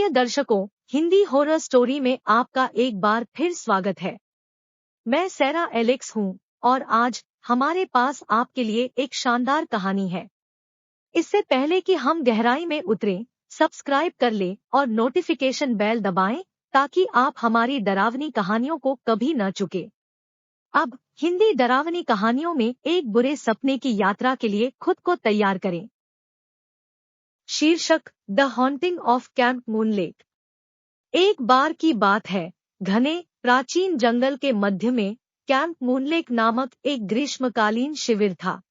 प्रिय दर्शकों, Hindi horror story में आपका एक बार फिर स्वागत है। मैं सैरा एलेक्स हूँ और आज हमारे पास आपके लिए एक शानदार कहानी है। इससे पहले कि हम गहराई में उतरें, सब्सक्राइब कर लें और नोटिफिकेशन बेल दबाएं ताकि आप हमारी डरावनी कहानियों को कभी न चुके। अब हिंदी डरावनी कहानियों में एक बुरे सपने की यात्रा के लिए खुद को तैयार करें। शीर्षक द हॉन्टिंग ऑफ कैंप मूनलेक। एक बार की बात है, घने प्राचीन जंगल के मध्य में कैंप मूनलेक नामक एक ग्रीष्मकालीन शिविर था।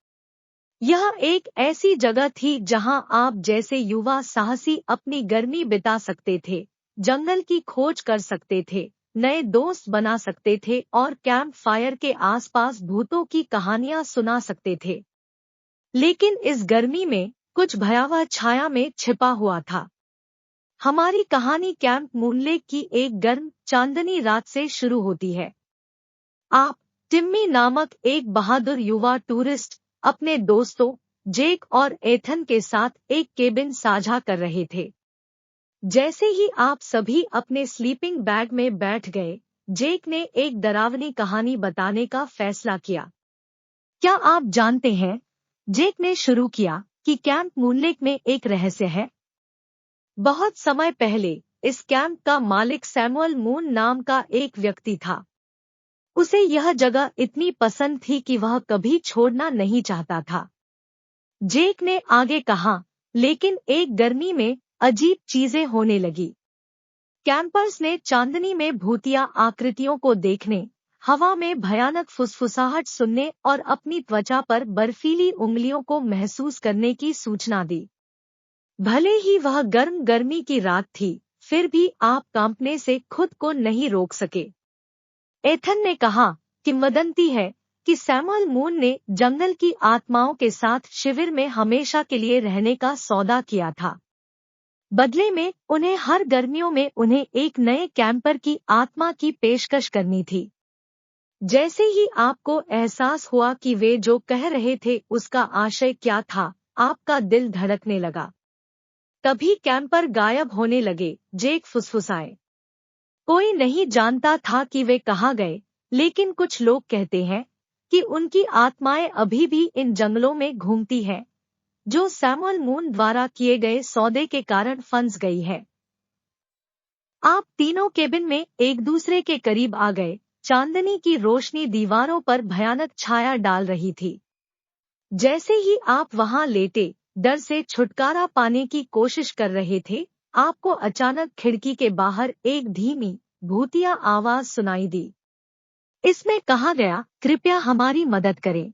यह एक ऐसी जगह थी जहां आप जैसे युवा साहसी अपनी गर्मी बिता सकते थे, जंगल की खोज कर सकते थे, नए दोस्त बना सकते थे और कैंप फायर के आसपास भूतों की कहानियां सुना सकते थे। लेकिन इस गर्मी में कुछ भयावह छाया में छिपा हुआ था। हमारी कहानी कैंप मूनलेक की एक गर्म चांदनी रात से शुरू होती है। आप टिम्मी नामक एक बहादुर युवा टूरिस्ट अपने दोस्तों जेक और एथन के साथ एक केबिन साझा कर रहे थे। जैसे ही आप सभी अपने स्लीपिंग बैग में बैठ गए, जेक ने एक डरावनी कहानी बताने का फैसला किया। क्या आप जानते हैं, जेक ने शुरू किया, कि कैंप मूनलेक में एक रहस्य है। बहुत समय पहले इस कैंप का मालिक सैमुअल मून नाम का एक व्यक्ति था। उसे यह जगह इतनी पसंद थी कि वह कभी छोड़ना नहीं चाहता था। जेक ने आगे कहा, लेकिन एक गर्मी में अजीब चीजें होने लगी। कैंपर्स ने चांदनी में भूतिया आकृतियों को देखने, हवा में भयानक फुसफुसाहट सुनने और अपनी त्वचा पर बर्फीली उंगलियों को महसूस करने की सूचना दी। भले ही वह गर्मी की रात थी, फिर भी आप कांपने से खुद को नहीं रोक सके। एथन ने कहा, किंवदंती है कि सैमुअल मून ने जंगल की आत्माओं के साथ शिविर में हमेशा के लिए रहने का सौदा किया था। बदले में उन्हें हर गर्मियों में उन्हें एक नए कैंपर की आत्मा की पेशकश करनी थी। जैसे ही आपको एहसास हुआ कि वे जो कह रहे थे उसका आशय क्या था, आपका दिल धड़कने लगा। तभी कैंपर गायब होने लगे, जेक फुसफुसाए। कोई नहीं जानता था कि वे कहाँ गए, लेकिन कुछ लोग कहते हैं कि उनकी आत्माएं अभी भी इन जंगलों में घूमती हैं, जो सैमुअल मून द्वारा किए गए सौदे के कारण फंस गई है। आप तीनों केबिन में एक दूसरे के करीब आ गए। चांदनी की रोशनी दीवारों पर भयानक छाया डाल रही थी। जैसे ही आप वहां लेटे, डर से छुटकारा पाने की कोशिश कर रहे थे, आपको अचानक खिड़की के बाहर एक धीमी, भूतिया आवाज सुनाई दी। इसमें कहा गया, कृपया हमारी मदद करें।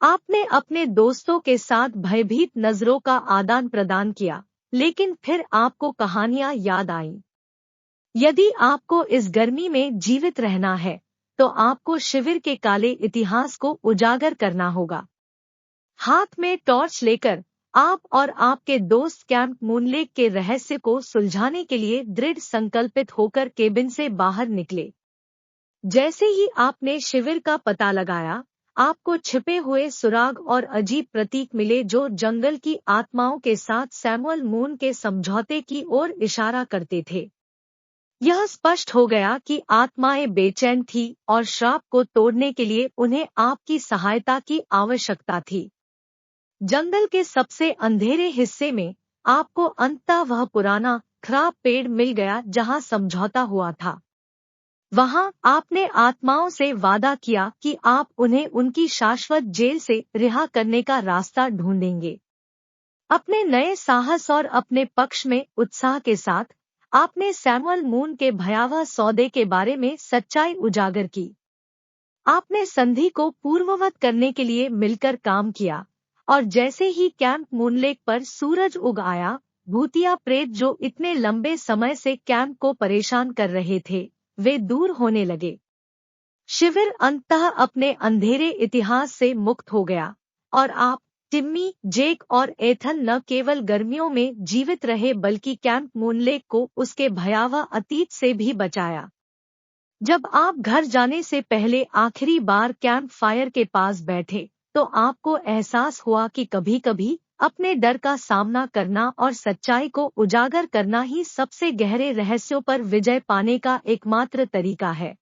आपने अपने दोस्तों के साथ भयभीत नजरों का आदान प्रदान किया, लेकिन फिर आपको कहानियां याद आईं। यदि आपको इस गर्मी में जीवित रहना है, तो आपको शिविर के काले इतिहास को उजागर करना होगा। हाथ में टॉर्च लेकर आप और आपके दोस्त कैंप मूनलेक के रहस्य को सुलझाने के लिए दृढ़ संकल्पित होकर केबिन से बाहर निकले। जैसे ही आपने शिविर का पता लगाया, आपको छिपे हुए सुराग और अजीब प्रतीक मिले जो जंगल की आत्माओं के साथ सैमुअल मून के समझौते की ओर इशारा करते थे। यह स्पष्ट हो गया कि आत्माएं बेचैन थी और श्राप को तोड़ने के लिए उन्हें आपकी सहायता की आवश्यकता थी। जंगल के सबसे अंधेरे हिस्से में आपको अंततः वह पुराना खराब पेड़ मिल गया जहां समझौता हुआ था। वहां आपने आत्माओं से वादा किया कि आप उन्हें उनकी शाश्वत जेल से रिहा करने का रास्ता ढूंढेंगे। अपने नए साहस और अपने पक्ष में उत्साह के साथ आपने सैमुअल मून के भयावह सौदे के बारे में सच्चाई उजागर की। आपने संधि को पूर्ववत करने के लिए मिलकर काम किया, और जैसे ही कैंप मूनलेक पर सूरज उग आया, भूतिया प्रेत जो इतने लंबे समय से कैंप को परेशान कर रहे थे, वे दूर होने लगे। शिविर अंततः अपने अंधेरे इतिहास से मुक्त हो गया, और आप, टिम्मी, जेक और एथन न केवल गर्मियों में जीवित रहे बल्कि कैंप मूनलेक को उसके भयावह अतीत से भी बचाया। जब आप घर जाने से पहले आखिरी बार कैंप फायर के पास बैठे, तो आपको एहसास हुआ कि कभी-कभी अपने डर का सामना करना और सच्चाई को उजागर करना ही सबसे गहरे रहस्यों पर विजय पाने का एकमात्र तरीका है।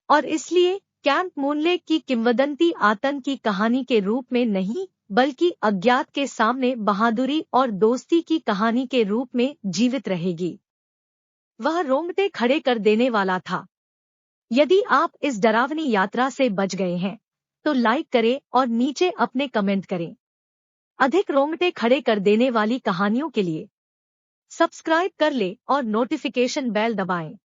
और इसलिए कैंप मूनलेक की किंवदंती आतंक की कहानी के रूप में नहीं, बल्कि अज्ञात के सामने बहादुरी और दोस्ती की कहानी के रूप में जीवित रहेगी। वह रोंगटे खड़े कर देने वाला था। यदि आप इस डरावनी यात्रा से बच गए हैं, तो लाइक करें और नीचे अपने कमेंट करें। अधिक रोंगटे खड़े कर देने वाली कहानियों के लिए सब्सक्राइब कर ले और नोटिफिकेशन बेल दबाएं।